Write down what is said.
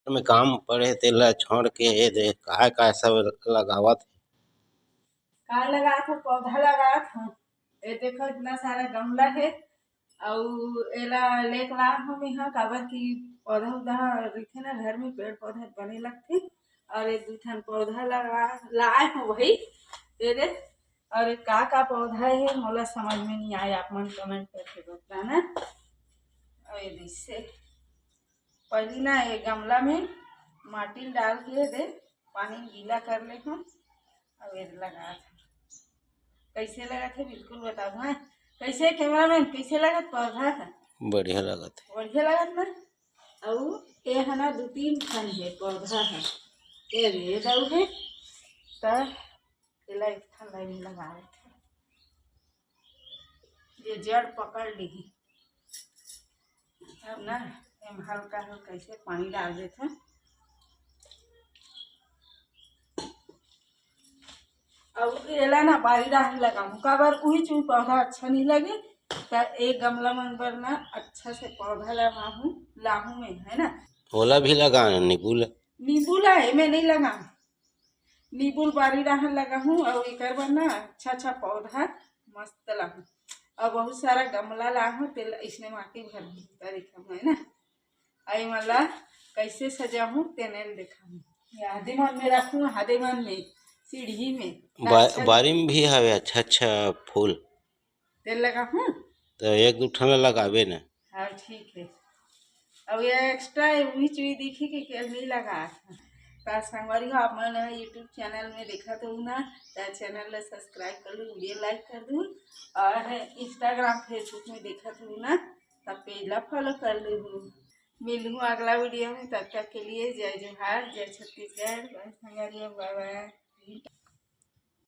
में काम पड़े तेला छोड़ के ये दे का सब लगावत का लगा था, पौधा लगा था। ये देखो इतना सारा गमला है और एला लेके ला हम यहाँ काबर की पौधा उधा रखे ना घर में, पेड़ पौधा बने लगते। और एक दो ठन पौधा लगा लाए हो वही ये दे। और एक का पौधा है मोला समझ में नहीं आया, आप मन कमेंट करके बताना। और ये जिससे पहली ना ये गमला में माटी डाल के दे पानी गीला कर ले हम और ये लगा था। कैसे लगा थे बिल्कुल बताओ। हाँ कैसे कैमरामैन कैसे लगा पौधा था? बढ़िया लगत है। बढ़िया लगत ना। और ये है ना 2-3 ठन है पौधा है ये रे दऊ है तो एला एक ठन लाइन लगा रहे थे। ये जड़ पकड़ ली अब ना हल्का हल्का ऐसे पानी डाल देते। और एला ना बारी डाल लगा काबर वही चीज पौधा अच्छा नहीं लगे तो एक गमला मन पर ना अच्छा से पौधा लगाऊं लाहू में है ना। ओला भी लगा नींबू नींबू ला मैं नहीं लगा, नींबू बारी डाल लगा हूँ और एक बार ना अच्छा अच्छा पौधा मस्त लाहू और बहुत सारा गमला लाहू तेल इसने माटी भर देखा है ना। आई मला कैसे सजा हूँ तेने देखा हूँ आधे मन में रखूँ आधे मन में सीढ़ी में बारी में भी हवे अच्छा अच्छा फूल तेल लगा हूँ तो एक दो ठन लगावे ना। हाँ ठीक है। अब ये एक्स्ट्रा वही चीज दिखी कि नहीं लगा था संगवारी हो आप मैंने यूट्यूब चैनल में देखा तो ना तो चैनल सब्सक्राइब कर लूँ वीडियो लाइक कर दूँ और इंस्टाग्राम फेसबुक में देखा तो ना तब पेज ला फॉलो कर लूँ। मिलूँ अगला वीडियो में, तब तक के लिए जय जोहार जय छत्तीसगढ़। Bye bye.